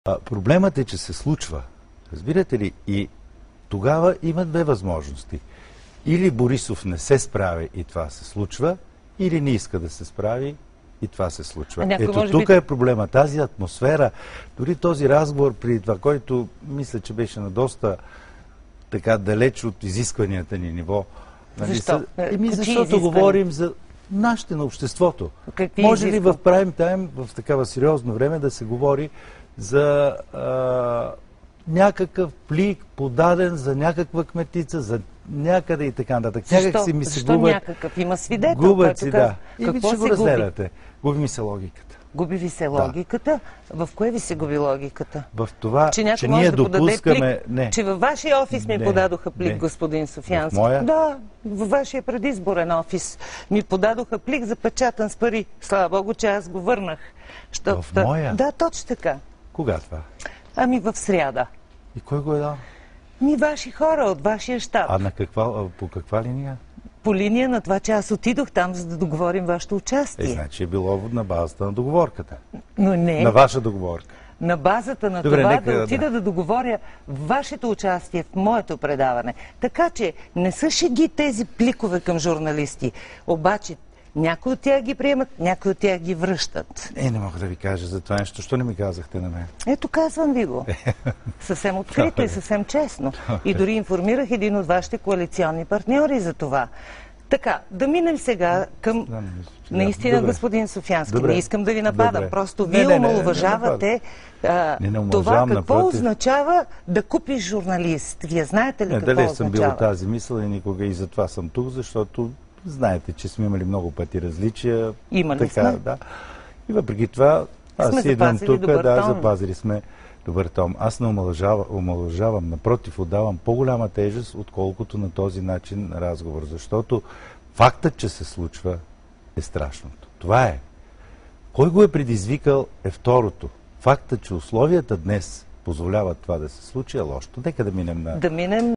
Проблемът е, че се случва. Разбирате ли? И тогава има две възможности. Или Борисов не се справи и това се случва, или не иска да се справи и това се случва. Ето тук е проблема. Тази атмосфера, дори този разговор при това, който мисля, че беше на доста така далеч от изискванията ни ниво. Защо? Защото говорим за нашите на обществото. Какви Може ли в прайм тайм, в такава сериозно време да се говори за някакъв плик, подаден за някаква кметица, за някъде и така нататък. Защо някакъв? Има свидетел. Губят си, да. И ви ще го разделяте. Губи ми се логиката. Губи ви се логиката? Да. В кое ви се губи логиката? В това, че ние допускаме... Плик, че във вашия офис ми подадоха плик, господин Софиянски. В моя? Да, във вашия предизборен офис ми подадоха плик запечатан с пари. Слава Богу, че аз го върнах. В моя? Да, точно така. Кога това? Ами в сряда. И кой го е дал? Ваши хора от вашия щаб. По каква линия? По линия на това, че аз отидох там, за да договорим вашето участие. Значи е било на базата на договорката. Но не. На ваша договорка. На базата на това да отида да договоря вашето участие в моето предаване. Така че не са шеги тези пликове към журналисти. Обаче някои от тях ги приемат, някои от тях ги връщат. Не мога да ви кажа за това нещо. Що не ми казахте на мен? Ето, казвам ви го. Съвсем открито и съвсем честно. И дори информирах един от вашите коалиционни партньори за това. Така, да минем сега към... Наистина, господин Софиянски, не искам да ви нападам. Просто вие омаловажавате това какво означава да купиш журналист. Вие знаете ли какво означава? Дали съм бил от тази мисъл и никога и затова съм тук, защото знаете, че сме имали много пъти различия. Имали сме. Да. И въпреки това, аз идвам тук, запазили сме добър тон. Аз не омаловажавам, напротив, отдавам по-голяма тежест, отколкото на този начин разговор. Защото фактът, че се случва, е страшното. Това е. Кой го е предизвикал е второто. Фактът, че условията днес позволяват това да се случи, е лошото. Нека да минем на...